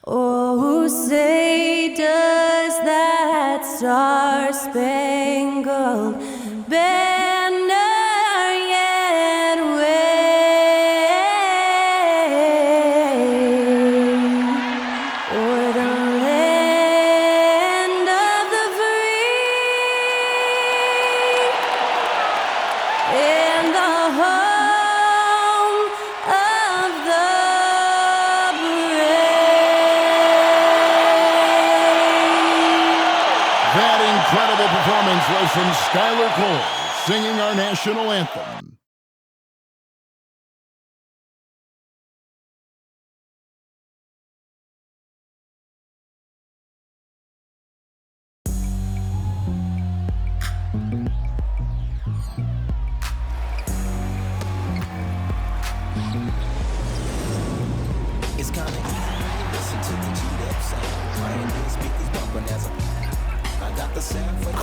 Oh, say does that star-spangled banner yet wave o'er the land of the free and the home of the That incredible performance was from Skylar Cole, singing our national anthem. It's kinda easy when you listen to the G-Dub sound. Right here, speakers bumping as I got the sound for you.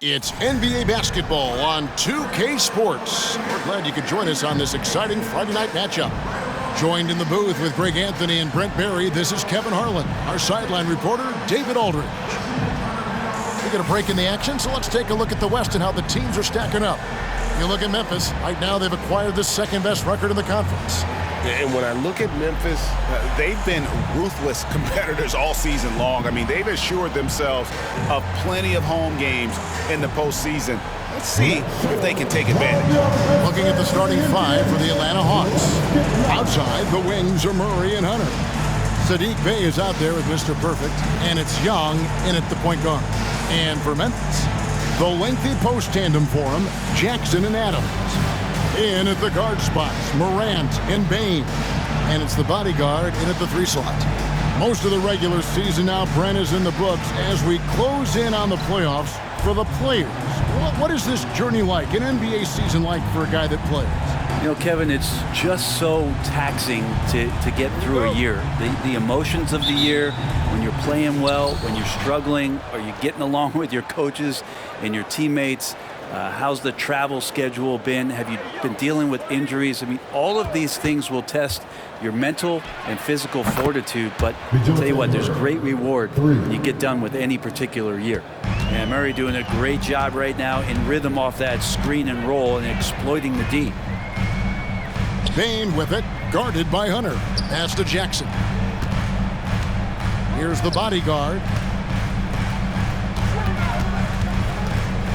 It's NBA basketball on 2K Sports. We're glad you could join us on this exciting Friday night matchup. Joined in the booth with Greg Anthony and Brent Barry, this is Kevin Harlan. Our sideline reporter, David Aldridge. We get a break in the action, so let's take a look at the West and how the teams are stacking up. You look at Memphis. Right now, they've acquired the second-best record in the conference. And when I look at Memphis, they've been ruthless competitors all season long. I mean, they've assured themselves of plenty of home games in the postseason. Let's see if they can take advantage. Looking at the starting five for the Atlanta Hawks. Outside, the wings are Murray and Hunter. Saddiq Bey is out there with Mr. Perfect, and it's Young in at the point guard. And for Memphis, the lengthy post tandem for him, Jackson and Adams. In at the guard spots, Morant and Bane. And it's the bodyguard in at the 3 slot. Most of the regular season now, Brent, is in the books as we close in on the playoffs for the players. What is this journey like, an NBA season like for a guy that plays? You know, Kevin, it's just so taxing to get through a year. The emotions of the year, when you're playing well, when you're struggling, are you getting along with your coaches and your teammates? How's the travel schedule been? Have you been dealing with injuries? I mean, all of these things will test your mental and physical fortitude, but I'll tell you what, there's great reward when you get done with any particular year. And Murray doing a great job right now in rhythm off that screen and roll and exploiting the D. Bane with it, guarded by Hunter. Pass to Jackson. Here's the bodyguard.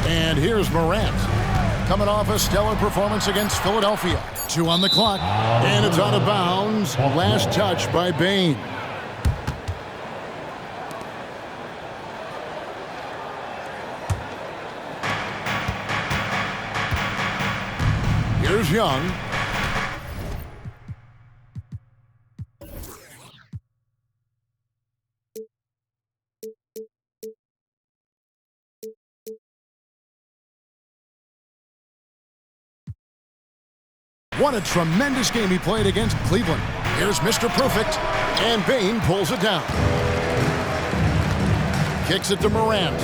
And here's Morant, coming off a stellar performance against Philadelphia. 2 on the clock, and it's out of bounds. Last touch by Bane. Here's Young. What a tremendous game he played against Cleveland. Here's Mr. Perfect, and Bane pulls it down. Kicks it to Morant.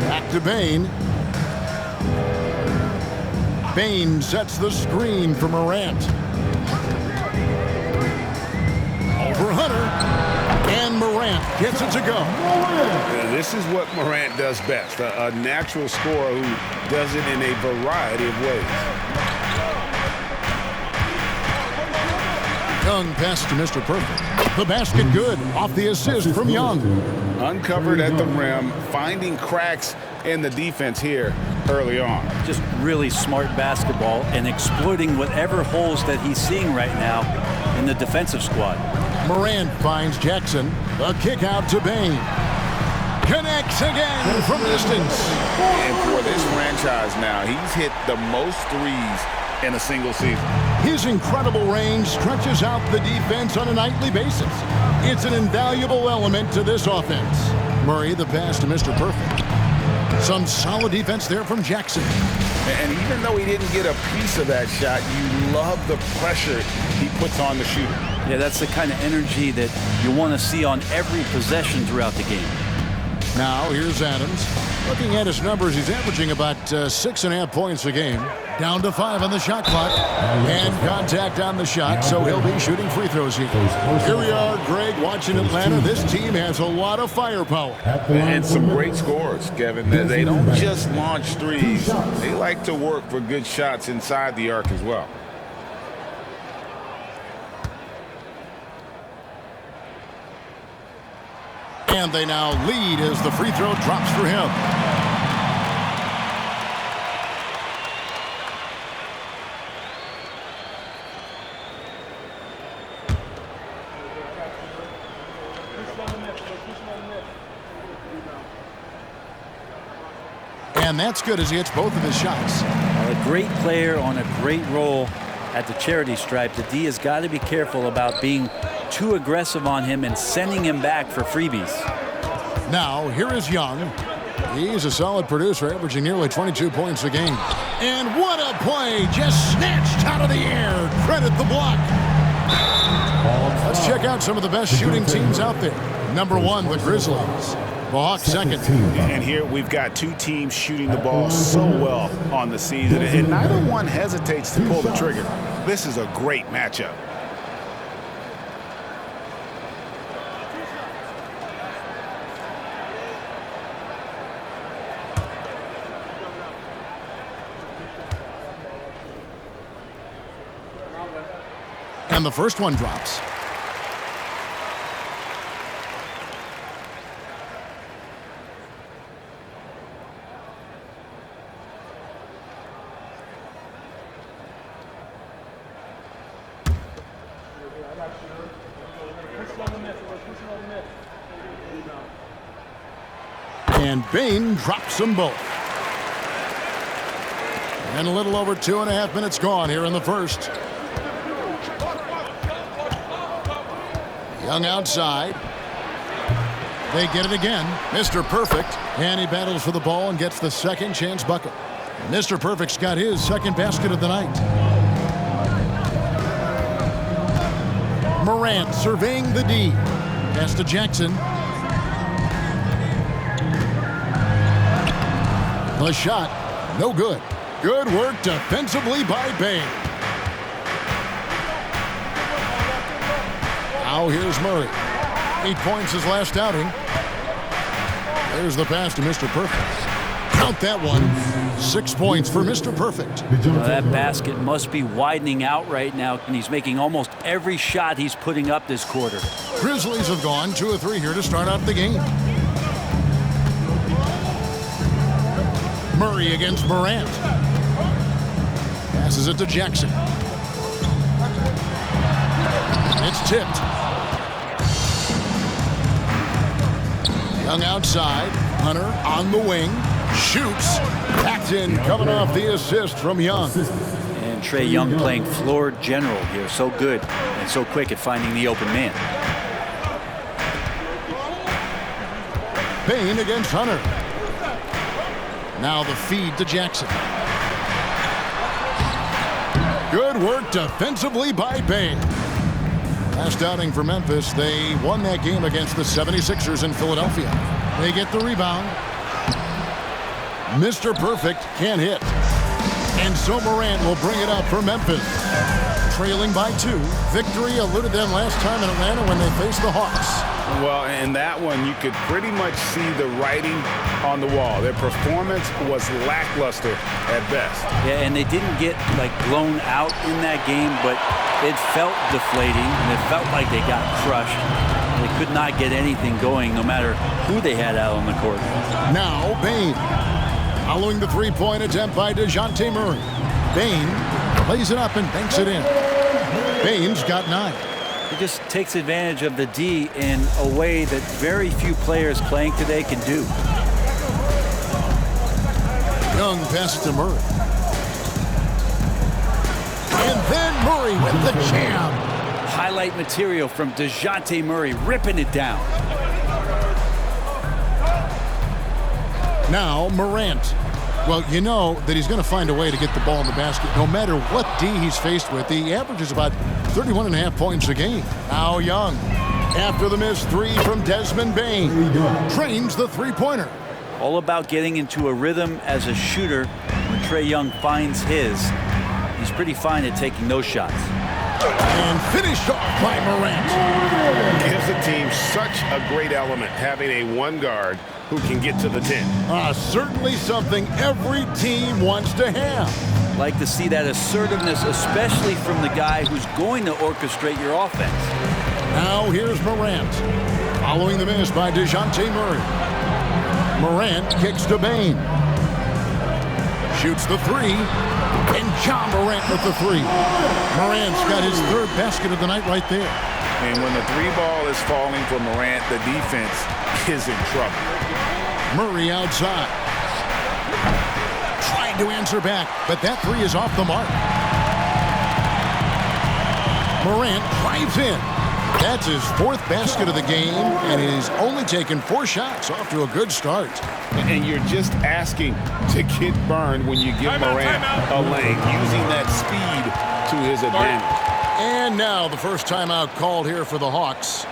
Back to Bane. Bane sets the screen for Morant. Over Hunter. And Morant gets it to go. This is what Morant does best, a natural scorer who does it in a variety of ways. Young pass to Mr. Perfect. The basket good off the assist from Young. Uncovered at the rim, finding cracks in the defense here early on. Just really smart basketball and exploiting whatever holes that he's seeing right now in the defensive squad. Morant finds Jackson. The kick out to Bane. Connects again from distance. And for this franchise now, he's hit the most threes in a single season. His incredible range stretches out the defense on a nightly basis. It's an invaluable element to this offense. Murray, the pass to Mr. Perfect. Some solid defense there from Jackson. And even though he didn't get a piece of that shot, you love the pressure he puts on the shooter. Yeah, that's the kind of energy that you want to see on every possession throughout the game. Now here's Adams. Looking at his numbers, he's averaging about 6.5 points a game. Down to 5 on the shot clock. And contact on the shot, so he'll be shooting free throws here. Here we are, Greg, watching Atlanta. This team has a lot of firepower. And some great scores, Kevin. They don't just launch threes. They like to work for good shots inside the arc as well. And they now lead as the free throw drops for him. And that's good as he hits both of his shots. A great player on a great role at the charity stripe. The D has got to be careful about being too aggressive on him and sending him back for freebies. Now, here is Young. He's a solid producer, averaging nearly 22 points a game. And what a play! Just snatched out of the air. Credit the block. Let's check out some of the best shooting teams out there. Number 1, the Grizzlies. The Hawks second. And here we've got two teams shooting the ball so well on the season, and neither one hesitates to pull the trigger. This is a great matchup. And the first one drops. And Bain drops them both. And a little over 2.5 minutes gone here in the first. Young outside. They get it again. Mr. Perfect. And he battles for the ball and gets the second chance bucket. Mr. Perfect's got his second basket of the night. Morant surveying the D. Pass to Jackson. The shot, no good. Good work defensively by Bain. Now here's Murray. 8 points his last outing. There's the pass to Mr. Perfect. Count that one. 6 points for Mr. Perfect. Well, that basket must be widening out right now, and he's making almost every shot he's putting up this quarter. Grizzlies have gone 2 of 3 here to start out the game. Murray against Morant. Passes it to Jackson. It's tipped. Young outside. Hunter on the wing. Shoots. Packed in, coming off the assist from Young. And Trae Young playing floor general here. So good and so quick at finding the open man. Bain against Hunter. Now the feed to Jackson. Good work defensively by Bain. Last outing for Memphis, they won that game against the 76ers in Philadelphia. They get the rebound. Mr. Perfect can't hit. And so Morant will bring it up for Memphis. Trailing by 2. Victory eluded them last time in Atlanta when they faced the Hawks. Well, in that one, you could pretty much see the writing on the wall. Their performance was lackluster at best. Yeah, and they didn't get like blown out in that game, but it felt deflating, and it felt like they got crushed. They could not get anything going, no matter who they had out on the court. Now Bain, following the three-point attempt by DeJounte Murray. Bain lays it up and banks it in. Bain's got 9. He just takes advantage of the D in a way that very few players playing today can do. Young pass to Murray. And then Murray with the jam. Highlight material from DeJounte Murray, ripping it down. Now Morant. Well, you know that he's going to find a way to get the ball in the basket no matter what D he's faced with. He averages about 31.5 points a game. Now Young, after the missed three from Desmond Bain, trains the three-pointer. All about getting into a rhythm as a shooter. When Trae Young finds his, he's pretty fine at taking those shots. And finished off by Morant. Gives the team such a great element having a one guard who can get to the 10. Certainly something every team wants to have. Like to see that assertiveness, especially from the guy who's going to orchestrate your offense. Now here's Morant. Following the miss by DeJounte Murray. Morant kicks to Bain. Shoots the three. And John Morant with the three. Morant's got his third basket of the night right there. And when the three ball is falling for Morant, the defense is in trouble. Murray outside. Trying to answer back, but that three is off the mark. Morant drives in. That's his fourth basket of the game, and he's only taken 4 shots. Off to a good start. And you're just asking to get burned when you give Morant a lane, using that speed to his advantage. And now the first timeout called here for the Hawks.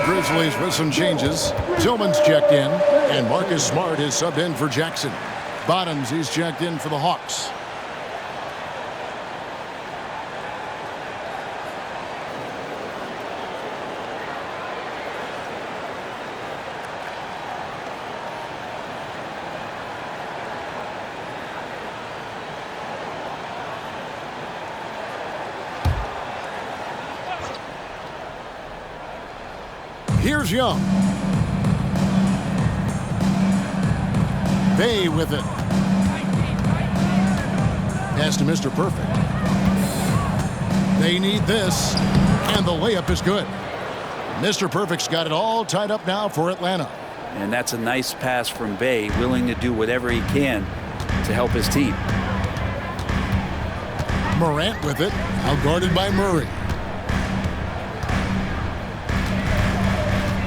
Grizzlies with some changes. Tillman's checked in, and Marcus Smart is subbed in for Jackson. Bottoms, he's checked in for the Hawks. Here's Young. Bay with it. Pass to Mr. Perfect. They need this, and the layup is good. Mr. Perfect's got it all tied up now for Atlanta. And that's a nice pass from Bay, willing to do whatever he can to help his team. Morant with it, outguarded by Murray.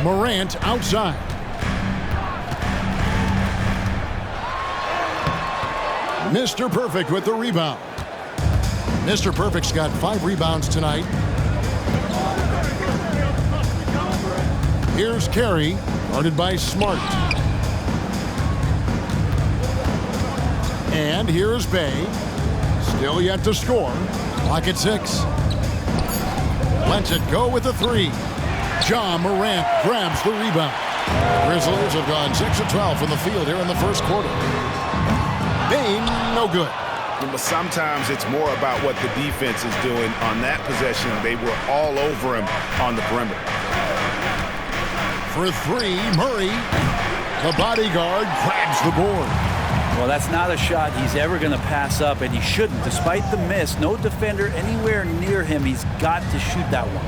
Morant outside. Mr. Perfect with the rebound. Mr. Perfect's got 5 rebounds tonight. Here's Carey, guarded by Smart. And here's Bay. Still yet to score. Clock at 6. Lets it go with a 3. John Morant grabs the rebound. Grizzlies have gone 6 of 12 from the field here in the first quarter. Bain, no good. But sometimes it's more about what the defense is doing on that possession. They were all over him on the perimeter. For 3, Murray. The bodyguard grabs the board. Well, that's not a shot he's ever going to pass up, and he shouldn't. Despite the miss, no defender anywhere near him. He's got to shoot that one.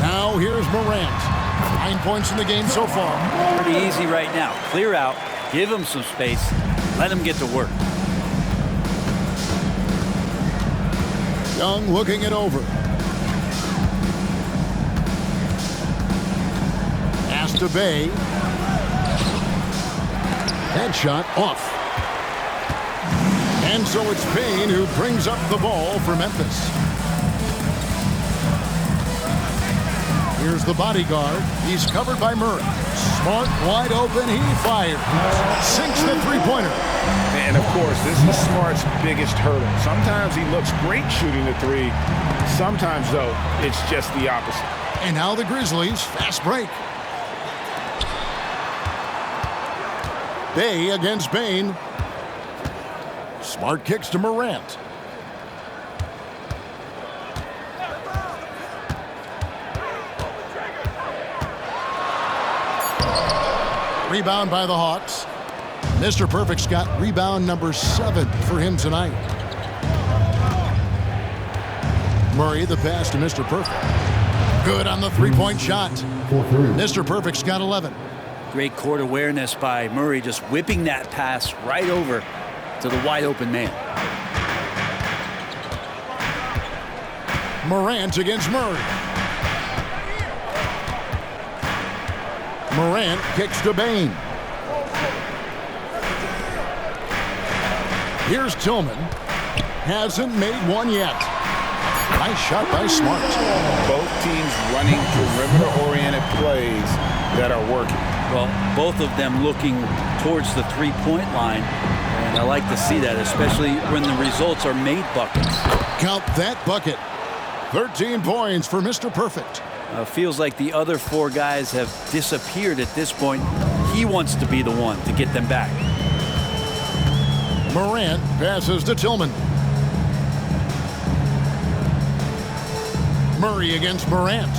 Now here's Morant. 9 points in the game so far. Pretty easy right now. Clear out, give him some space, let him get to work. Young looking it over. Pass to Bay. Headshot off. And so it's Payne who brings up the ball for Memphis. Here's the bodyguard. He's covered by Murray. Smart, wide open. He fires. Sinks the three-pointer. And, of course, this is Smart's biggest hurdle. Sometimes he looks great shooting the three. Sometimes, though, it's just the opposite. And now the Grizzlies. Fast break. Bay against Payne. Smart kicks to Morant. Rebound by the Hawks. Mr. Perfect's got rebound number 7 for him tonight. Murray, the pass to Mr. Perfect. Good on the three-point shot. Mr. Perfect's got 11. Great court awareness by Murray, just whipping that pass right over to the wide open man. Morant against Murray. Morant kicks to Bane. Here's Tillman. Hasn't made one yet. Nice shot by Smart. Both teams running perimeter-oriented plays that are working. Well, both of them looking towards the three-point line. And I like to see that, especially when the results are made buckets. Count that bucket. 13 points for Mr. Perfect. Feels like the other 4 guys have disappeared at this point. He wants to be the one to get them back. Morant passes to Tillman. Murray against Morant.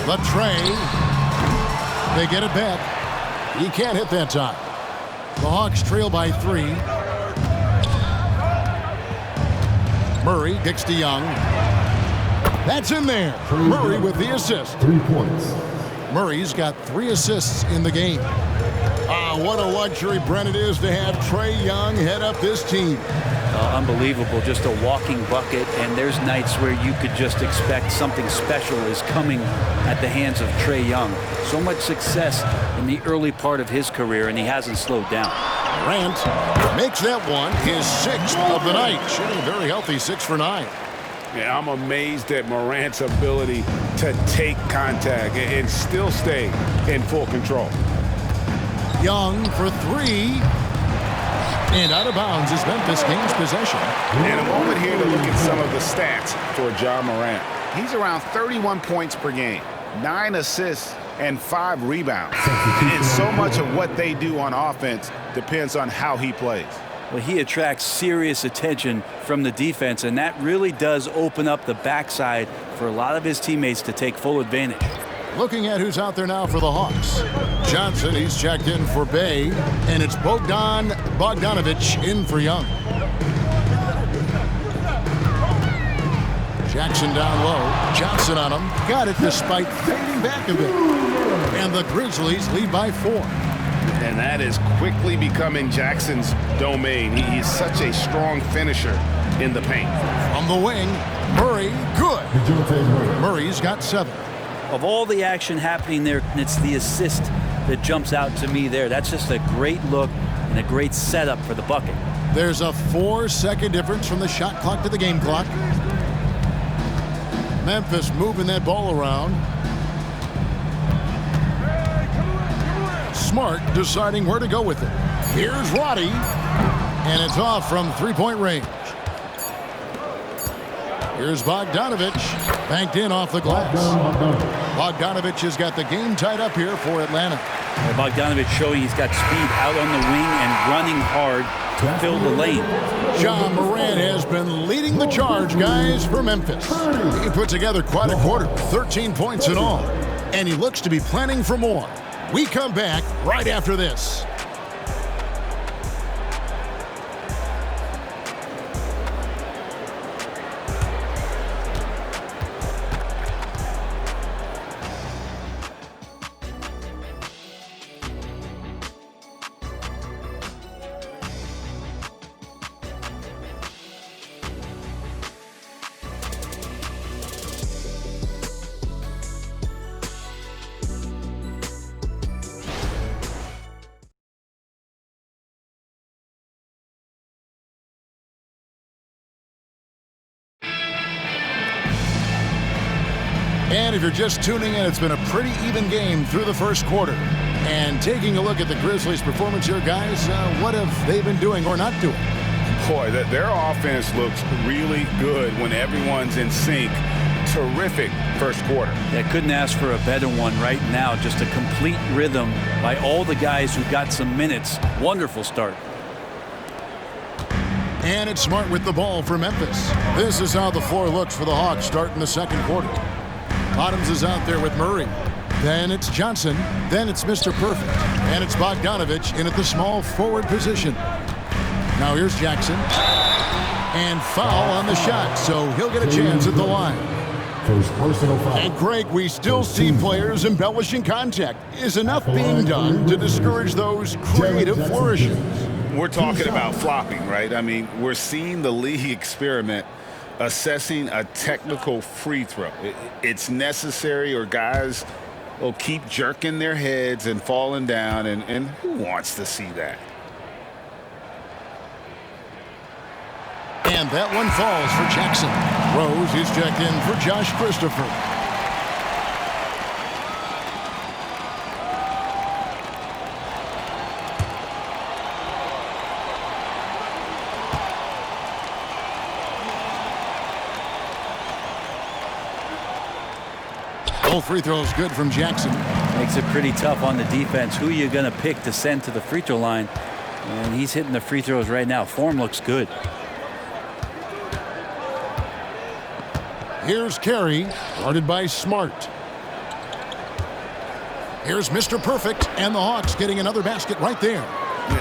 The tray. They get it back. He can't hit that time. The Hawks trail by 3. Murray kicks to Young. That's in there. Murray with the assist. 3 points. Murray's got 3 assists in the game. What a luxury, Brent, it is to have Trae Young head up this team. Unbelievable, just a walking bucket, and there's nights where you could just expect something special is coming at the hands of Trae Young. So much success in the early part of his career, and he hasn't slowed down. Durant makes that one his 6th of the night, shooting a very healthy 6 for 9. Yeah, I'm amazed at Morant's ability to take contact and still stay in full control. Young for 3. And out of bounds as Memphis gains possession. And a moment here to look at some of the stats for John Morant. He's around 31 points per game, 9 assists, and 5 rebounds. And so much of what they do on offense depends on how he plays. Well, he attracts serious attention from the defense, and that really does open up the backside for a lot of his teammates to take full advantage. Looking at who's out there now for the Hawks. Johnson, he's checked in for Bay, and it's Bogdanovich in for Young. Jackson down low. Johnson on him. Got it despite fading back a bit. And the Grizzlies lead by 4. And that is quickly becoming Jackson's domain. He is such a strong finisher in the paint. From the wing, Murray, good. Murray's got 7. Of all the action happening there, it's the assist that jumps out to me there. That's just a great look and a great setup for the bucket. There's a 4-second difference from the shot clock to the game clock. Memphis moving that ball around. Smart deciding where to go with it. Here's Roddy, and it's off from three-point range. Here's Bogdanovich, banked in off the glass. Bogdanovich has got the game tied up here for Atlanta. Bogdanovich showing he's got speed out on the wing and running hard to fill the lane. John Morant has been leading the charge, guys, for Memphis. He put together quite a quarter, 13 points in all, and he looks to be planning for more. We come back right after this. And if you're just tuning in, it's been a pretty even game through the first quarter. And taking a look at the Grizzlies' performance here, guys, what have they been doing or not doing? Boy, their offense looks really good when everyone's in sync. Terrific first quarter. Yeah, couldn't ask for a better one right now. Just a complete rhythm by all the guys who got some minutes. Wonderful start. And it's Smart with the ball for Memphis. This is how the floor looks for the Hawks starting the second quarter. Bottoms is out there with Murray. Then it's Johnson. Then it's Mr. Perfect. And it's Bogdanovich in at the small forward position. Now here's Jackson. And foul on the shot, so he'll get a chance at the line. And Greg, we still see players embellishing contact. Is enough being done to discourage those creative flourishes? We're talking about flopping, right? I mean, we're seeing the league experiment assessing a technical free throw. It's necessary, or guys will keep jerking their heads and falling down, and who wants to see that? And that one falls for Jackson. Rose is checked in for Josh Christopher. Both free throws good from Jackson. Makes it pretty tough on the defense. Who are you going to pick to send to the free throw line? And he's hitting the free throws right now. Form looks good. Here's Carey, guarded by Smart. Here's Mr. Perfect, and the Hawks getting another basket right there.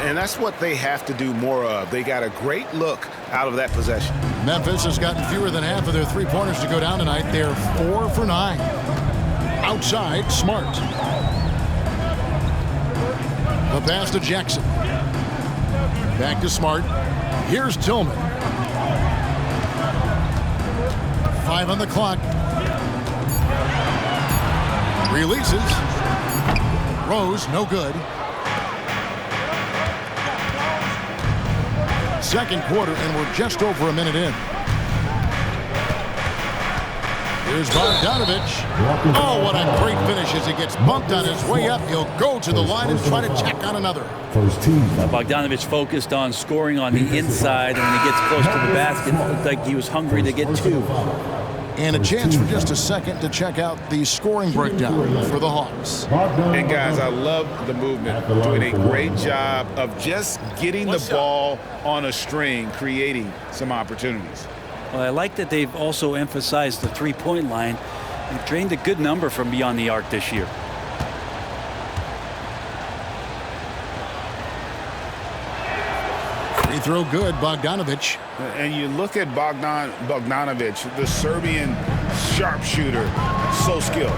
And that's what they have to do more of. They got a great look out of that possession. Memphis has gotten fewer than half of their three-pointers to go down tonight. They're 4 for 9. Outside, Smart. The pass to Jackson. Back to Smart. Here's Tillman. 5 on the clock. Releases. Rose, no good. Second quarter, and we're just over a minute in. Here's Bogdanovich. Oh, what a great finish as he gets bumped on his way up. He'll go to the line and try to tack on another. Bogdanovich focused on scoring on the inside, and when he gets close to the basket, it looked like he was hungry to get two. And a chance for just a second to check out the scoring breakdown for the Hawks. And guys, I love the movement. Doing a great job of just getting the ball on a string, creating some opportunities. Well, I like that they've also emphasized the three-point line. They've drained a good number from beyond the arc this year. Free throw good, Bogdanovich. And you look at Bogdanovich, the Serbian sharpshooter, so skilled.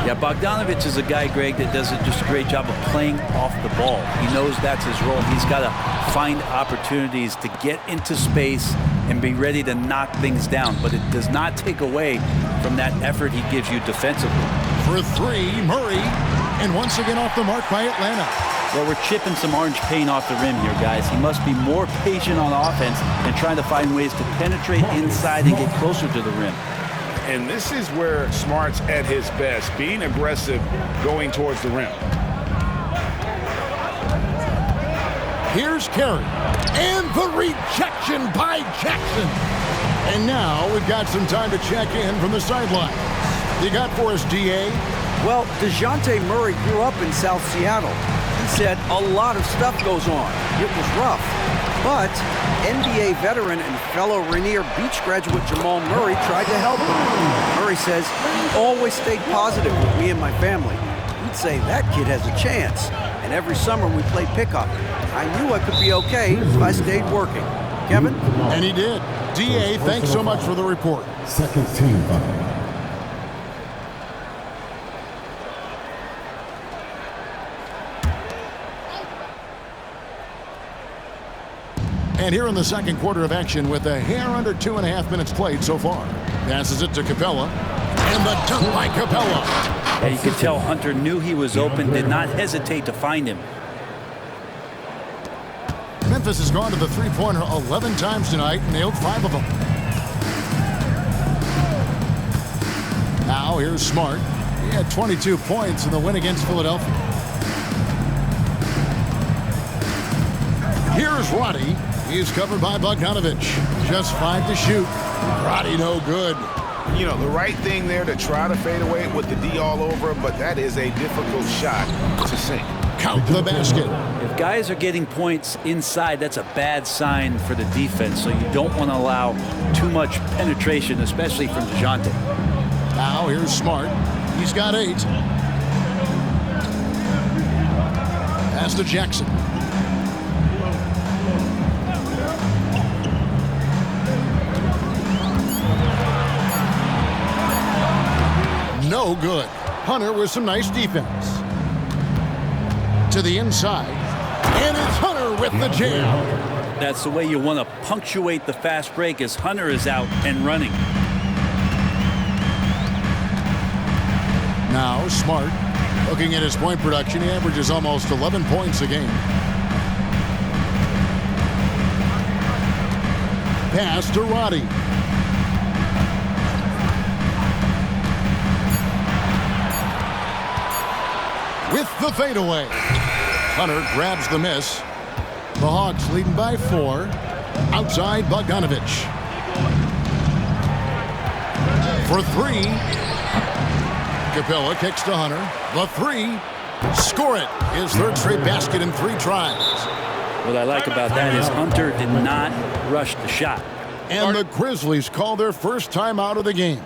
Yeah, Bogdanovich is a guy, Greg, that does just a great job of playing off the ball. He knows that's his role. He's got to find opportunities to get into space and be ready to knock things down. But it does not take away from that effort he gives you defensively. For three, Murray. And once again off the mark by Atlanta. Well, we're chipping some orange paint off the rim here, guys. He must be more patient on offense and trying to find ways to penetrate inside and get closer to the rim. And this is where Smart's at his best, being aggressive, going towards the rim. Here's Carey. And the rejection by Jackson. And now we've got some time to check in from the sideline. You got for us, D.A.? Well, DeJounte Murray grew up in South Seattle. He said a lot of stuff goes on. It was rough. But NBA veteran and fellow Rainier Beach graduate Jamal Murray tried to help him. Murray says he always stayed positive with me and my family. He'd say that kid has a chance. And every summer we played pickup. I knew I could be okay if I stayed working. Kevin? And he did. D.A., thanks so much for the report. Second team foul. And here in the second quarter of action with a hair under 2.5 minutes played so far. Passes it to Capella. And the dunk by Capella. Yeah, you could tell Hunter knew he was open, did not hesitate to find him. Memphis has gone to the three-pointer 11 times tonight and nailed 5 of them. Now Now here's Smart. He had 22 points in the win against Philadelphia. Here's Roddy. He's covered by Bogdanovich. Just 5 to shoot. Roddy no good. You know, the right thing there to try to fade away with the D all over him, but that is a difficult shot to sink. Count the basket. If guys are getting points inside, that's a bad sign for the defense, so you don't want to allow too much penetration, especially from DeJounte. Now here's Smart. He's got 8. Pass to Jackson. No good. Hunter with some nice defense. To the inside. And it's Hunter with the jam. That's the way you want to punctuate the fast break as Hunter is out and running. Now Smart. Looking at his point production, he averages almost 11 points a game. Pass to Roddy. With the fadeaway. Hunter grabs the miss. The Hawks leading by 4. Outside Bogdanovich. For 3. Capella kicks to Hunter. The 3. Score it. His 3rd straight basket in 3 tries. What I like about that is Hunter did not rush the shot. And the Grizzlies call their first timeout of the game.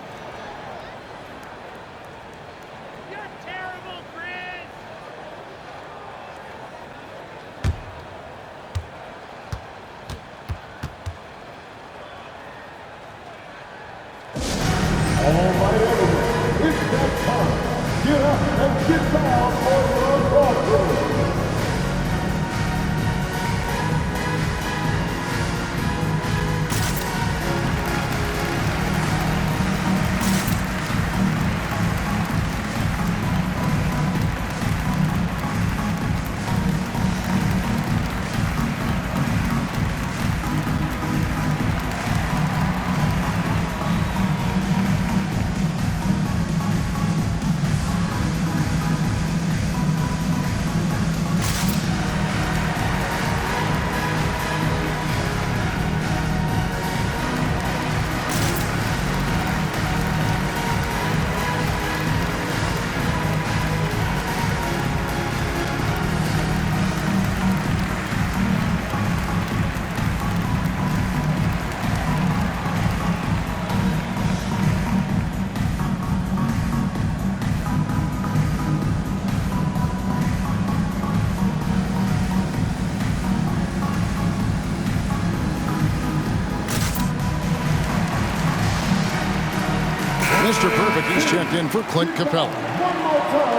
Mr. Perfect, he's checked in for Clint Capella.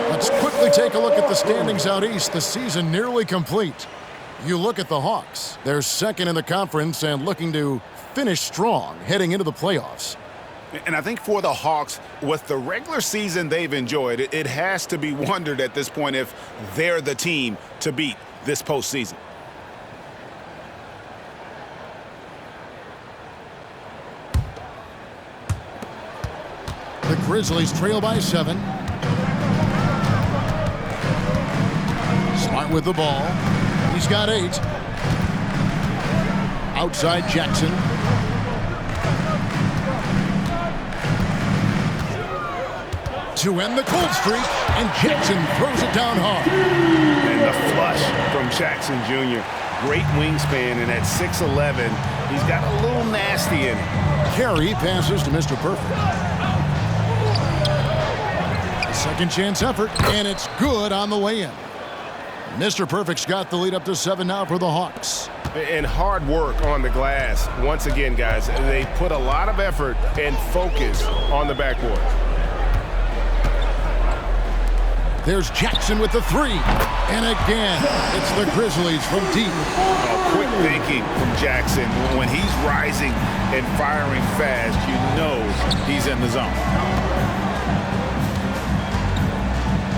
Let's quickly take a look at the standings out east. The season nearly complete. You look at the Hawks. They're second in the conference and looking to finish strong heading into the playoffs. And I think for the Hawks, with the regular season they've enjoyed, it has to be wondered at this point if they're the team to beat this postseason. The Grizzlies trail by 7. Smart with the ball. He's got 8. Outside Jackson. To end the cold streak, and Jackson throws it down hard. And the flush from Jackson Jr. Great wingspan, and at 6'11", he's got a little nasty in it. Carey passes to Mr. Perfect. Second chance effort, and it's good on the way in. Mr. Perfect's got the lead up to 7 now for the Hawks. And hard work on the glass. Once again, guys, they put a lot of effort and focus on the backboard. There's Jackson with the 3. And again, it's the Grizzlies from deep. Oh, quick thinking from Jackson. When he's rising and firing fast, you know he's in the zone.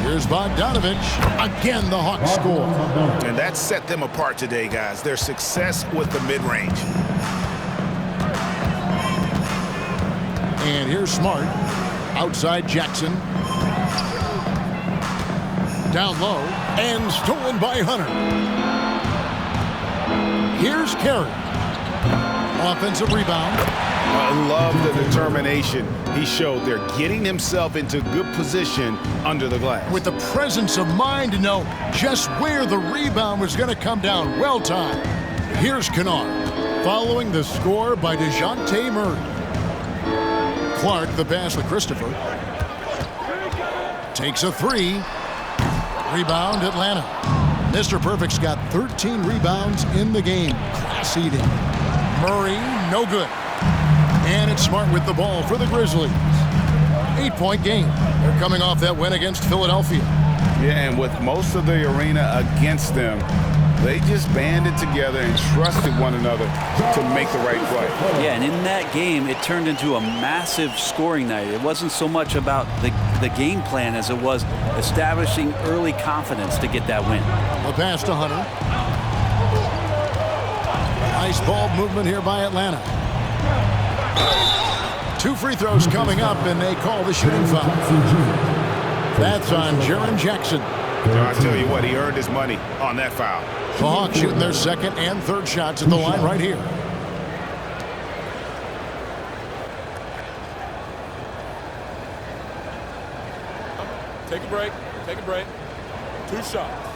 Here's Bogdanovich. Again, the Hawks score. And that set them apart today, guys. Their success with the mid-range. And here's Smart. Outside Jackson. Down low and stolen by Hunter. Here's Carey. Offensive rebound. I love the determination he showed there, getting himself into good position under the glass. With the presence of mind to know just where the rebound was going to come down. Well timed. Here's Kennard, following the score by DeJounte Murray. Clark, the pass to Christopher. Takes a three. Rebound, Atlanta. Mr. Perfect's got 13 rebounds in the game. Class eating. Murray, no good. And it's Smart with the ball for the Grizzlies. 8-point game. They're coming off that win against Philadelphia. Yeah, and with most of the arena against them, they just banded together and trusted one another to make the right play. Yeah, and in that game, it turned into a massive scoring night. It wasn't so much about the game plan as it was establishing early confidence to get that win. The pass to Hunter. Nice ball movement here by Atlanta. 2 free throws coming up, and they call the shooting foul. That's on Jaren Jackson. I'll tell you what, he earned his money on that foul. The Hawks shooting their second and third shots at the line right here. Take a break. Take a break. 2 shots.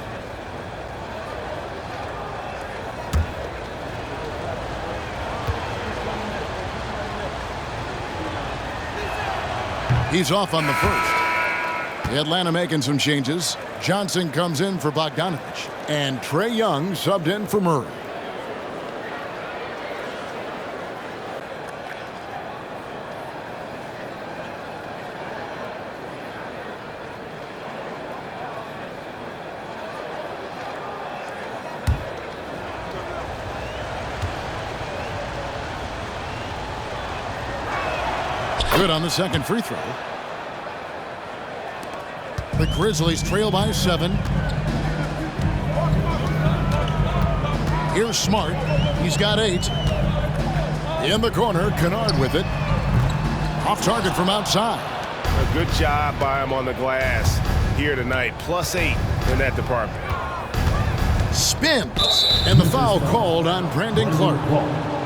He's off on the first. Atlanta making some changes. Johnson comes in for Bogdanovich. And Trae Young subbed in for Murray. Good on the second free throw. The Grizzlies trail by 7. Here's Smart. He's got 8. In the corner, Kennard with it. Off target from outside. A good job by him on the glass here tonight. +8 in that department. Spins. And the foul called on Brandon Clark.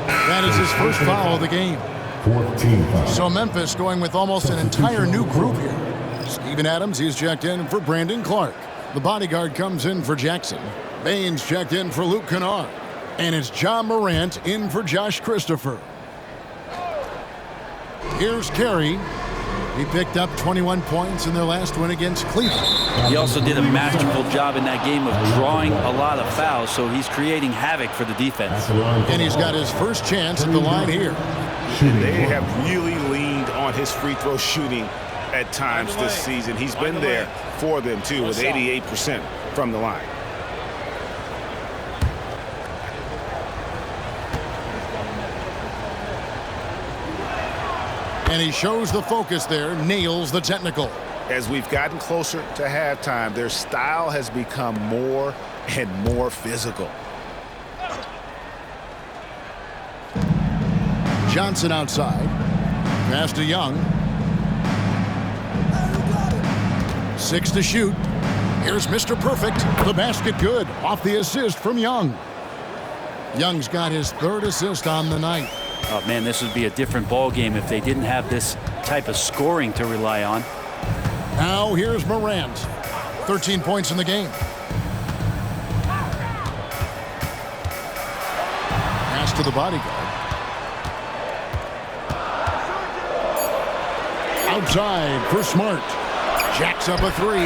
That is his first foul of the game. 14 fouls. So Memphis going with almost an entire new group here. Steven Adams, he's checked in for Brandon Clark. The bodyguard comes in for Jackson. Baines checked in for Luke Kennard. And it's John Morant in for Josh Christopher. Here's Carey. He picked up 21 points in their last win against Cleveland. He also did a masterful job in that game of drawing a lot of fouls, so he's creating havoc for the defense. And he's got his first chance at the line here. They have really leaned on his free throw shooting at times this season. He's been there for them, too, with 88% from the line. And he shows the focus there, nails the technical. As we've gotten closer to halftime, their style has become more and more physical. Johnson outside. Pass to Young. 6 to shoot. Here's Mr. Perfect. The basket good. Off the assist from Young. Young's got his 3rd assist on the night. Oh, man, this would be a different ball game if they didn't have this type of scoring to rely on. Now here's Morant. 13 points in the game. Pass to the bodyguard. Outside for Smart. Jacks up a 3.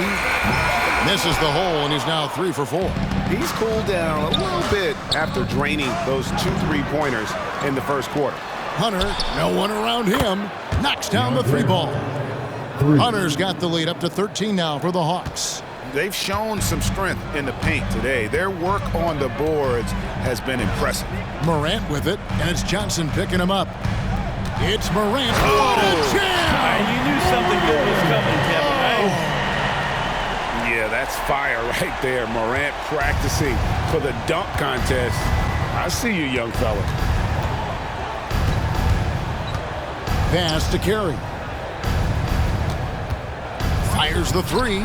Misses the hole, and he's now 3 for 4. He's cooled down a little bit after draining those 2 3-pointers in the first quarter. Hunter, no one around him, knocks down the 3-ball. Hunter's got the lead up to 13 now for the Hawks. They've shown some strength in the paint today. Their work on the boards has been impressive. Morant with it, and it's Johnson picking him up. It's Morant. What a jam! You knew something good was coming, Kevin, right? Yeah, that's fire right there. Morant practicing for the dunk contest. I see you, young fella. Pass to Carey. Fires the three.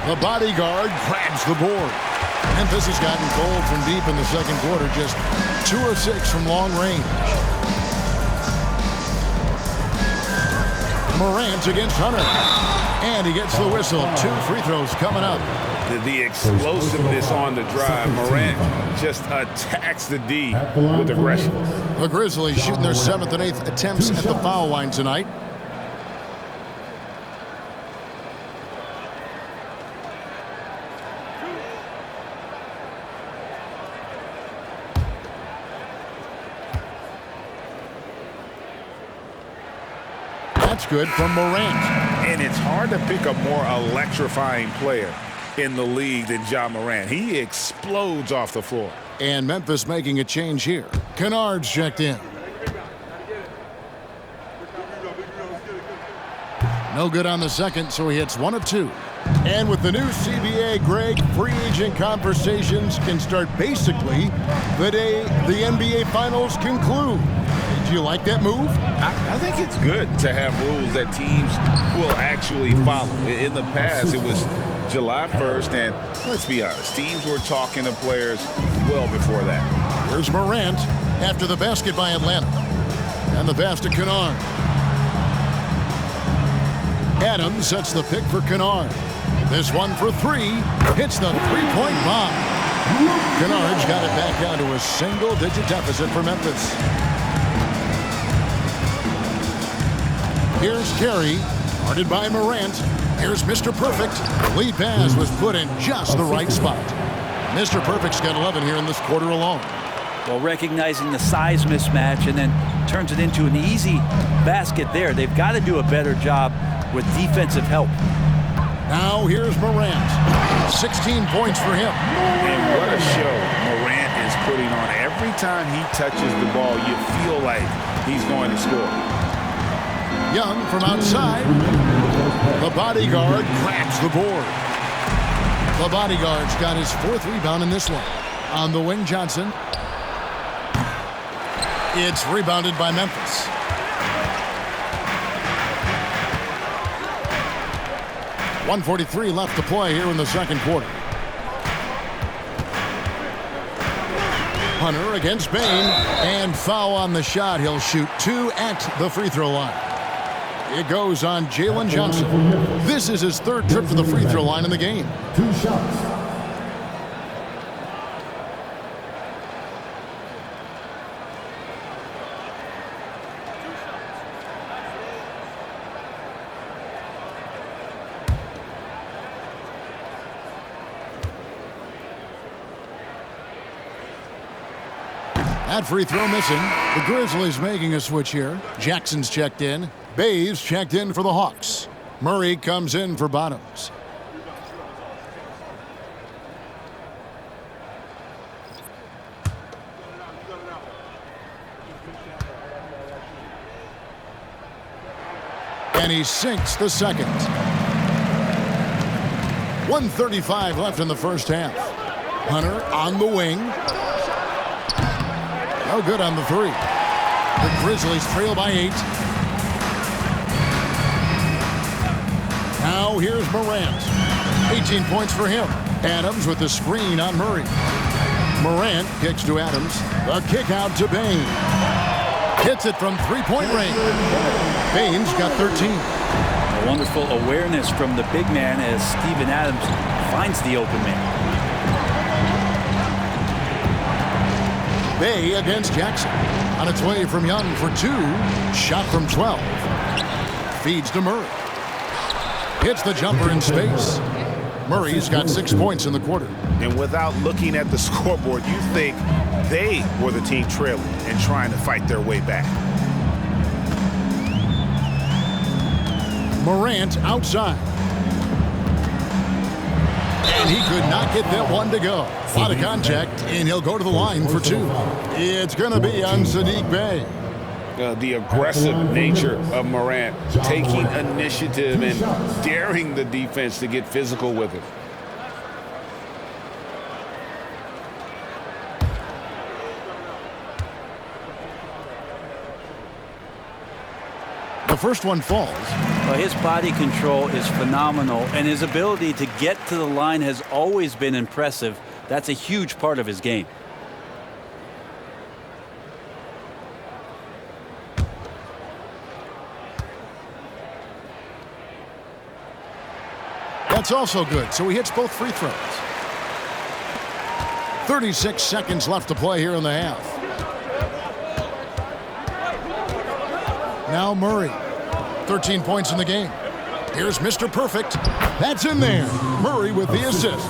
The bodyguard grabs the board. Memphis has gotten cold from deep in the second quarter, just 2 of 6 from long range. Morant against Hunter. And he gets the whistle. 2 free throws coming up. The explosiveness on the drive. Morant just attacks the D with aggression. The Grizzlies shooting their 7th and 8th attempts at the foul line tonight. That's good from Morant. And it's hard to pick a more electrifying player in the league than Ja Morant. He explodes off the floor. And Memphis making a change here. Kennard's checked in. No good on the second, so he hits 1 of 2. And with the new CBA, Greg, free agent conversations can start basically the day the NBA Finals conclude. Do you like that move? I think it's good to have rules that teams will actually follow. In the past, it was July 1st, and let's be honest, teams were talking to players well before that. Here's Morant after the basket by Atlanta. And the pass to Kennard. Adams sets the pick for Kennard. This one for 3. Hits the three-point bomb. Kennard's got it back down to a single-digit deficit for Memphis. Here's Carey, guarded by Morant. Here's Mr. Perfect. The lead pass was put in just the right spot. Mr. Perfect's got 11 here in this quarter alone. Well, recognizing the size mismatch and then turns it into an easy basket there. They've got to do a better job with defensive help. Now here's Morant. 16 points for him. And what a show Morant is putting on. Every time he touches the ball, you feel like he's going to score. Young from outside. The bodyguard grabs the board. The bodyguard's got his 4th rebound in this one. On the wing, Johnson. It's rebounded by Memphis. .143 left to play here in the second quarter. Hunter against Bain, and foul on the shot. He'll shoot 2 at the free throw line. It goes on Jalen Johnson. This is his 3rd trip to the free throw line in the game. 2 shots. That free throw missing. The Grizzlies making a switch here. Jackson's checked in. Bayes checked in for the Hawks. Murray comes in for Bottoms. And he sinks the second. 1:35 left in the first half. Hunter on the wing. No good on the 3. The Grizzlies trail by 8. Now here's Morant. 18 points for him. Adams with the screen on Murray. Morant kicks to Adams. The kick out to Bain. Hits it from three-point range. Bain's got 13. A wonderful awareness from the big man as Steven Adams finds the open man. Bay against Jackson. On its way from Young for 2. Shot from 12. Feeds to Murray. Hits the jumper in space. Murray's got 6 points in the quarter. And without looking at the scoreboard, you think they were the team trailing and trying to fight their way back. Morant outside. And he could not get that one to go. A lot of contact, and he'll go to the line for 2. It's going to be on Saddiq Bey. The aggressive nature of Morant, taking initiative and daring the defense to get physical with it. The first one falls. Well, his body control is phenomenal, and his ability to get to the line has always been impressive. That's a huge part of his game. That's also good, so he hits both free throws. 36 seconds left to play here in the half. Now Murray, 13 points in the game. Here's Mr. Perfect. That's in there. Murray with the assist.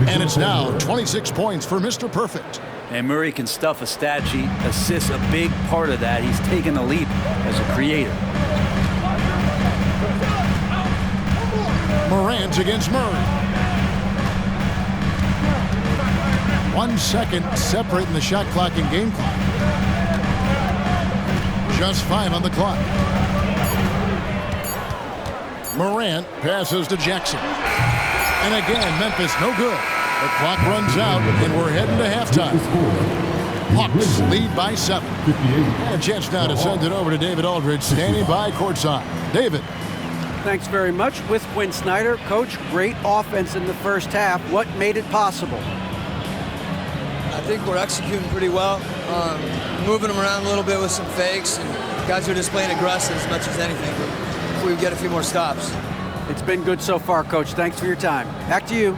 And it's now 26 points for Mr. Perfect. And Murray can stuff a stat sheet. Assists a big part of that. He's taken a leap as a creator. Morant against Murray. 1 second separating the shot clock and game clock. Just 5 on the clock. Morant passes to Jackson. And again, Memphis no good. The clock runs out, and we're heading to halftime. Hawks lead by 7. And a chance now to send it over to David Aldridge, standing by courtside. David. Thanks very much. With Quinn Snyder, Coach, great offense in the first half. What made it possible? I think we're executing pretty well. Moving them around a little bit with some fakes, and guys are just playing aggressive as much as anything. But if we get a few more stops. It's been good so far, Coach. Thanks for your time. Back to you.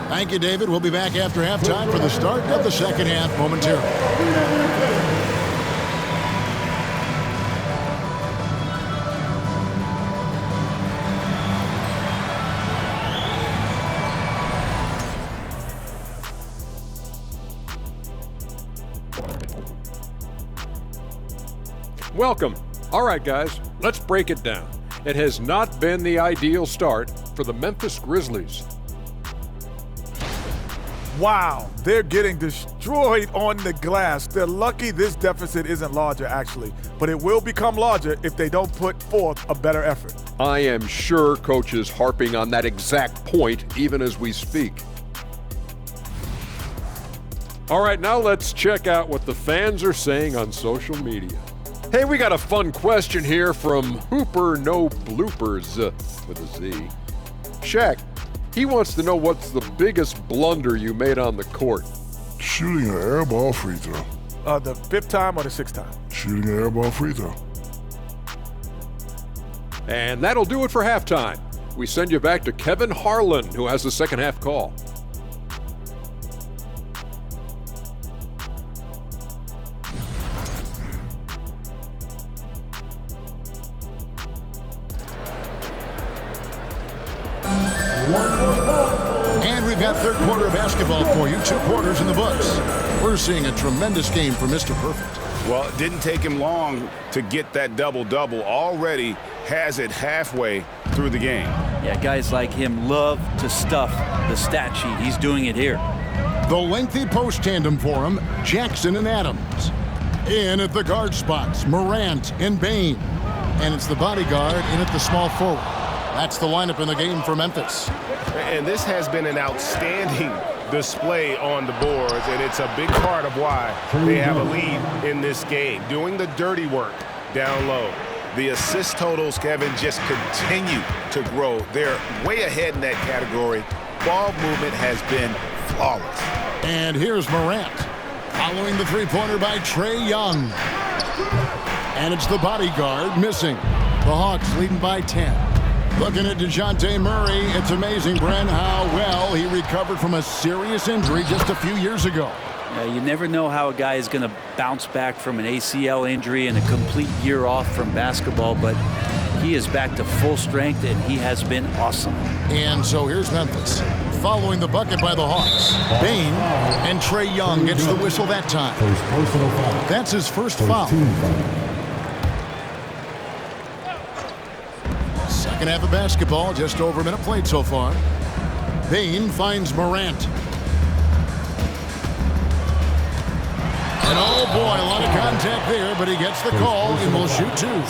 Thank you, David. We'll be back after halftime for the start of the second half momentarily. Welcome. All right, guys, let's break it down. It has not been the ideal start for the Memphis Grizzlies. Wow, they're getting destroyed on the glass. They're lucky this deficit isn't larger, actually, but it will become larger if they don't put forth a better effort. I am sure Coach is harping on that exact point even as we speak. All right, now let's check out what the fans are saying on social media. Hey, we got a fun question here from Hooper No Bloopers with a Z. Shaq, he wants to know what's the biggest blunder you made on the court. Shooting an airball free throw. The 5th time or the 6th time? Shooting an airball free throw. And that'll do it for halftime. We send you back to Kevin Harlan, who has the second half call. And we've got third quarter of basketball for you. 2 quarters in the books. We're seeing a tremendous game for Mr. Perfect. Well, it didn't take him long to get that double-double. Already has it halfway through the game. Yeah, guys like him love to stuff the stat sheet. He's doing it here. The lengthy post tandem for him, Jackson and Adams. In at the guard spots, Morant and Bain. And it's the bodyguard in at the small forward. That's the lineup in the game for Memphis. And this has been an outstanding display on the boards, and it's a big part of why they have a lead in this game. Doing the dirty work down low. The assist totals, Kevin, just continue to grow. They're way ahead in that category. Ball movement has been flawless. And here's Morant, following the three-pointer by Trae Young. And it's the bodyguard missing. The Hawks leading by 10. Looking at DeJounte Murray, it's amazing, Brent, how well he recovered from a serious injury just a few years ago. You never know how a guy is going to bounce back from an ACL injury and a complete year off from basketball, but he is back to full strength, and he has been awesome. And so here's Memphis, following the bucket by the Hawks. Bain and Trae Young gets the whistle that time. That's his first foul. Second half of basketball, just over a minute played so far. Bain finds Morant. And oh boy, a lot of contact there, but he gets the call and will shoot 2. All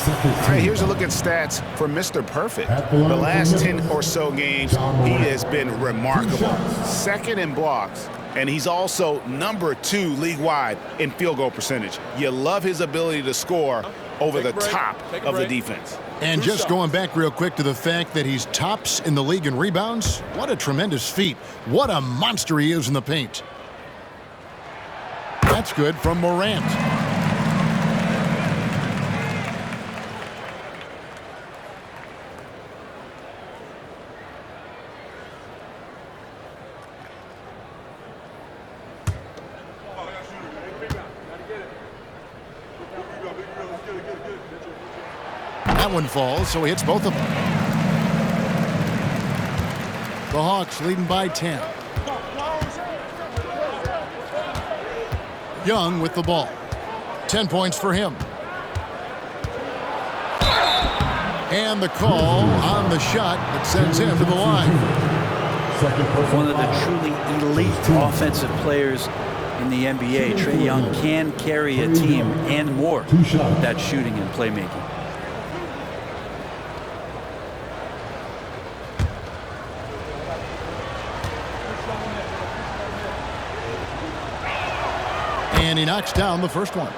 right, here's a look at stats for Mr. Perfect. The last 10 or so games, he has been remarkable. Second in blocks, and he's also number 2 league-wide in field goal percentage. You love his ability to score over the top of the defense. And just going back real quick to the fact that he's tops in the league in rebounds, what a tremendous feat. What a monster he is in the paint. That's good from Morant. That one falls, so he hits both of them. The Hawks leading by 10. Young with the ball. 10 points for him. And the call on the shot that sends him to the line. One of the truly elite offensive players in the NBA. Trae Young can carry a team and more with that shooting and playmaking. And he knocks down the first one.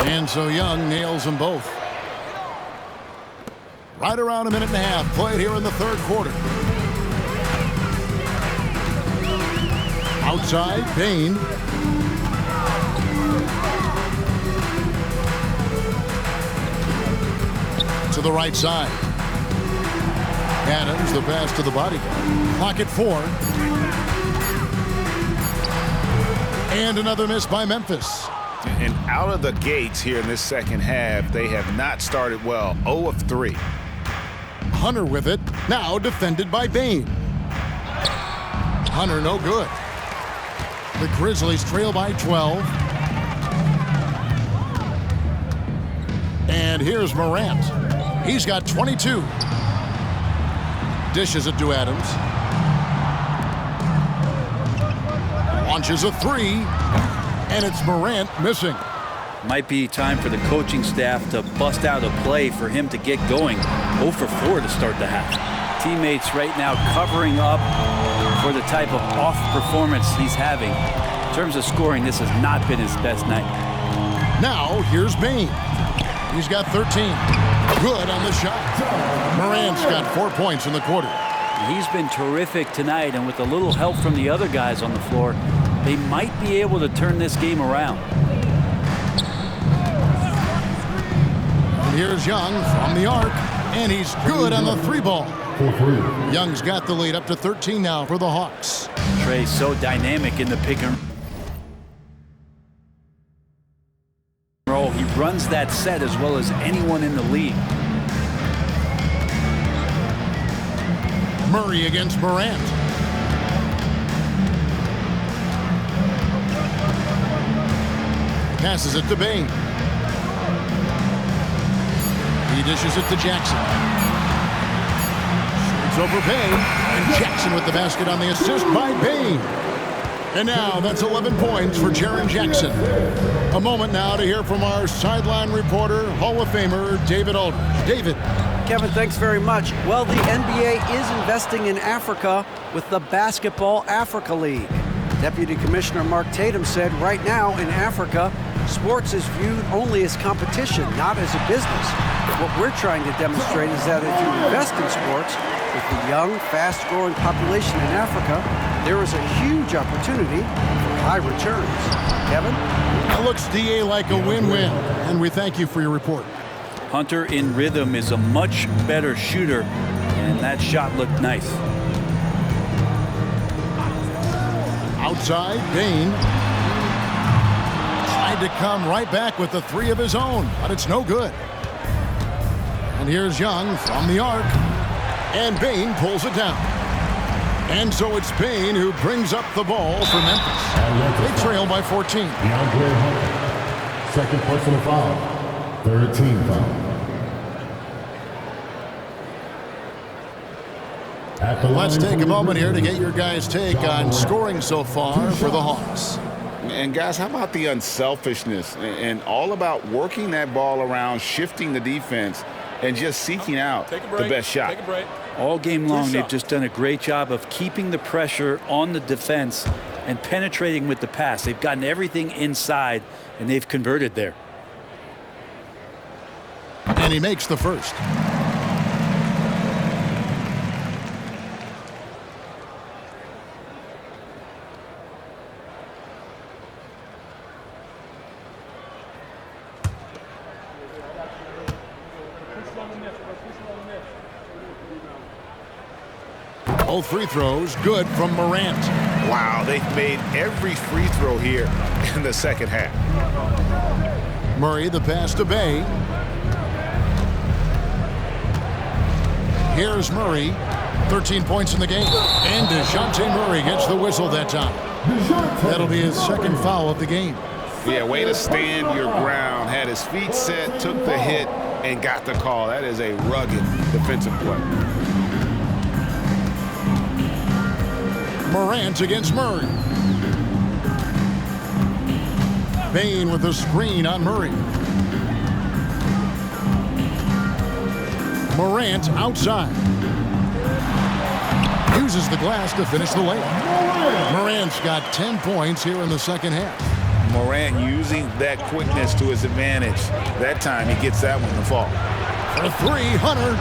And so Young nails them both. Right around a minute and a half played here in the third quarter. Outside, Bain. To the right side. Adams, the pass to the bodyguard. Clock at 4. And another miss by Memphis. And out of the gates here in this second half, they have not started well. 0 of 3. Hunter with it. Now defended by Bain. Hunter no good. The Grizzlies trail by 12. And here's Morant. He's got 22. Dishes it to Adams. Launches a 3. And it's Morant missing. Might be time for the coaching staff to bust out a play for him to get going. 0 for 4 to start the half. Teammates right now covering up for the type of off performance he's having. In terms of scoring, this has not been his best night. Now here's Bain. He's got 13. Good on the shot. Morant's got 4 points in the quarter. He's been terrific tonight, and with a little help from the other guys on the floor, they might be able to turn this game around. And here's Young from the arc, and he's good on the 3-ball. Young's got the lead up to 13 now for the Hawks. Trae so dynamic in the pick and roll. He runs that set as well as anyone in the league. Murray against Morant. Passes it to Bain. He dishes it to Jackson. Shoots over Bain. And Jackson with the basket on the assist by Bain. And now that's 11 points for Jaren Jackson. A moment now to hear from our sideline reporter, Hall of Famer David Aldridge. David. Kevin, thanks very much. Well, the NBA is investing in Africa with the Basketball Africa League. Deputy Commissioner Mark Tatum said right now in Africa, sports is viewed only as competition, not as a business. What we're trying to demonstrate is that if you invest in sports, with the young, fast-growing population in Africa, there is a huge opportunity for high returns. Kevin? That looks, DA, like a win-win, and we thank you for your report. Hunter in rhythm is a much better shooter, and that shot looked nice. Outside, Bain tried to come right back with the 3 of his own, but it's no good. And here's Young from the arc, and Bain pulls it down. And so it's Bain who brings up the ball for Memphis. They trail by 14. DeAndre Hunter, second personal foul, third team foul. Let's take a moment here to get your guys' take on scoring so far for the Hawks. And guys, how about the unselfishness and all about working that ball around, shifting the defense, and just seeking out the best shot. Take a break. All game long, they've just done a great job of keeping the pressure on the defense and penetrating with the pass. They've gotten everything inside, and they've converted there. And he makes the first. Both free throws good from Morant. Wow, they've made every free throw here in the second half. Murray, the pass to Bay. Here's Murray. 13 points in the game. And DeJounte Murray gets the whistle that time. That'll be his second foul of the game. Yeah, way to stand your ground. Had his feet set, took the hit, and got the call. That is a rugged defensive play. Morant against Murray. Bain with a screen on Murray. Morant outside. Uses the glass to finish the layup. Morant's got 10 points here in the second half. Morant using that quickness to his advantage. That time he gets that one to fall. For three, Hunter.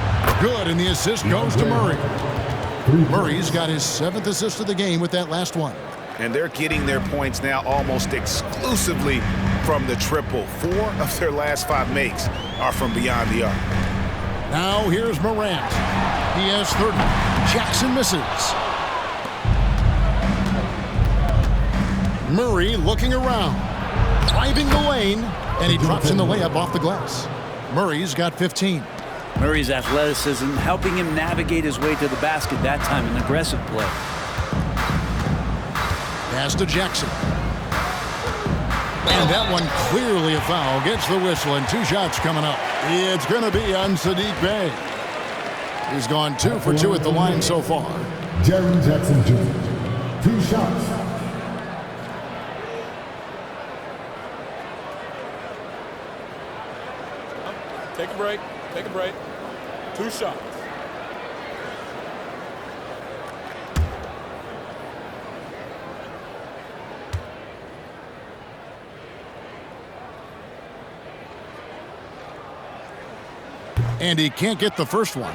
Good, and the assist goes to Murray. Murray's got his 7th assist of the game with that last one. And they're getting their points now almost exclusively from the triple. 4 of their last 5 makes are from beyond the arc. Now here's Morant. He has 30. Jackson misses. Murray looking around. Driving the lane. And he drops in the layup off the glass. Murray's got 15. Murray's athleticism helping him navigate his way to the basket that time, an aggressive play. Pass to Jackson. And that one clearly a foul. Gets the whistle and 2 shots coming up. It's going to be on Saddiq Bey. He's gone 2 for 2 at the line so far. Jaren Jackson Jr. 2 shots. Take a break. Take a break. 2 shots. And he can't get the first one.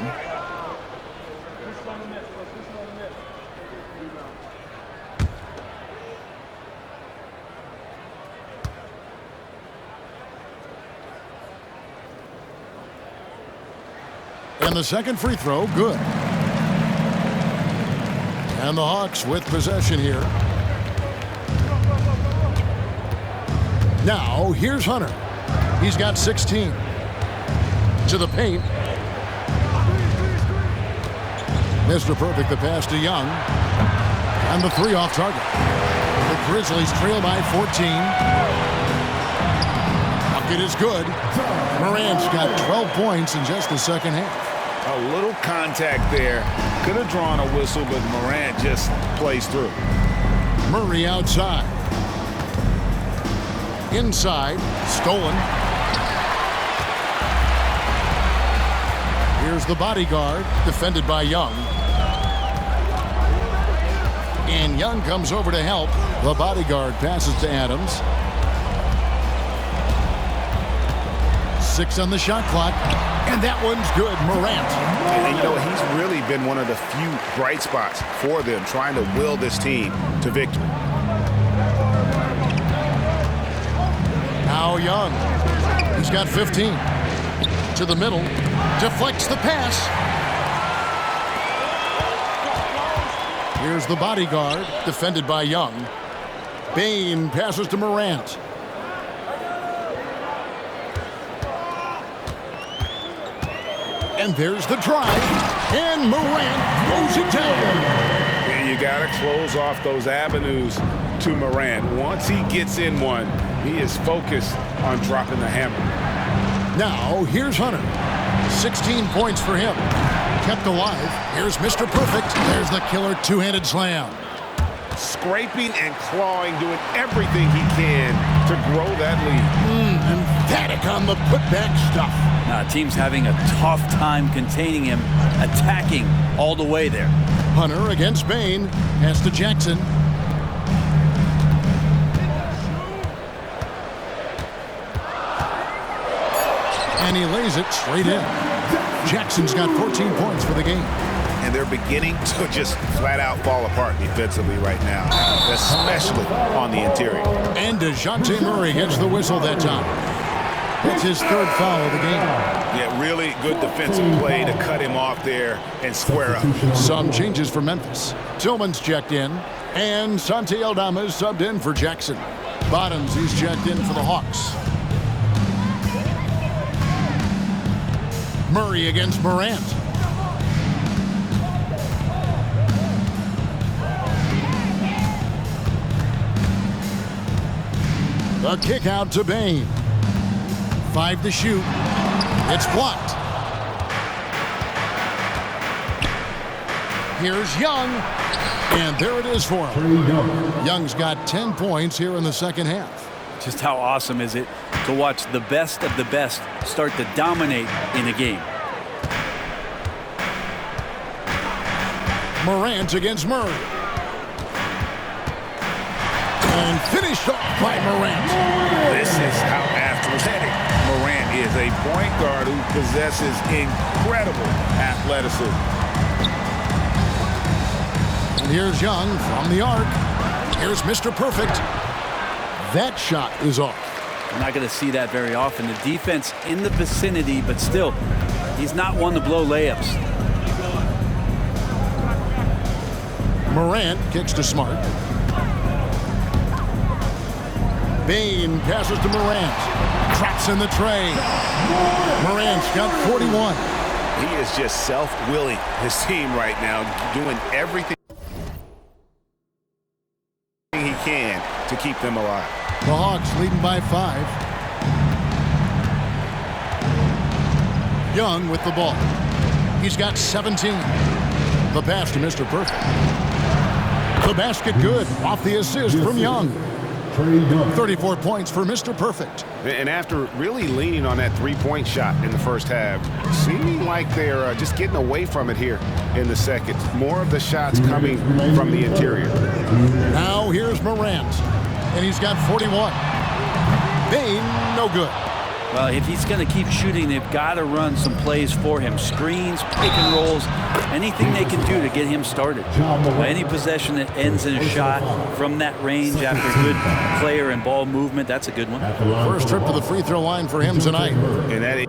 And the second free throw, good. And the Hawks with possession here. Now, here's Hunter. He's got 16. To the paint. Mr. Perfect, the pass to Young. And the 3 off target. The Grizzlies trail by 14. Bucket is good. Morant's got 12 points in just the second half. A little contact there. Could have drawn a whistle, but Morant just plays through. Murray outside. Inside. Stolen. Here's the bodyguard, defended by Young. And Young comes over to help. The bodyguard passes to Adams. 6 on the shot clock. And that one's good, Morant. And you know, he's really been one of the few bright spots for them, trying to will this team to victory. Now Young. He's got 15. To the middle. Deflects the pass. Here's the bodyguard, defended by Young. Bain passes to Morant. And there's the drive. And Morant throws it down. And you got to close off those avenues to Morant. Once he gets in one, he is focused on dropping the hammer. Now, here's Hunter. 16 points for him. Kept alive. Here's Mr. Perfect. There's the killer 2-handed slam. scraping and clawing, doing everything he can to grow that lead. Emphatic on the putback stuff. Team's having a tough time containing him, attacking all the way there. Hunter against Bain. Pass to Jackson. And he lays it straight in. Jackson's got 14 points for the game. And they're beginning to just flat out fall apart defensively right now, especially on the interior. And DeJounte Murray gets the whistle that time. It's his third foul of the game. Yeah, really good defensive play to cut him off there and square up. Some changes for Memphis. Tillman's checked in, and Santi Aldama is subbed in for Jackson. Bottoms, he's checked in for the Hawks. Murray against Morant. The kick out to Bain. 5 to shoot. It's blocked. Here's Young. And there it is for him. Young's got 10 points here in the second half. Just how awesome is it to watch the best of the best start to dominate in a game. Morant against Murray. And finished off by Morant. This is how athletic Morant is, a point guard who possesses incredible athleticism. And here's Young from the arc. Here's Mr. Perfect. That shot is off. We're not going to see that very often. The defense in the vicinity, but still, he's not one to blow layups. Morant kicks to Smart. Bain passes to Morant. Traps in the tray. Morant's got 41. He is just self-willing, his team right now, doing everything he can to keep them alive. The Hawks leading by 5. Young with the ball. He's got 17. The pass to Mr. Perfect. The basket good off the assist from Young. 34 points for Mr. Perfect. And after really leaning on that three-point shot in the first half, seeming like they're just getting away from it here in the second. More of the shots coming from the interior. Now here's Morant, and he's got 41. Bain, no good. Well, if he's going to keep shooting, they've got to run some plays for him. Screens, pick and rolls, anything they can do to get him started. Any possession that ends in a shot from that range after good player and ball movement, that's a good one. First trip to the free throw line for him tonight. And that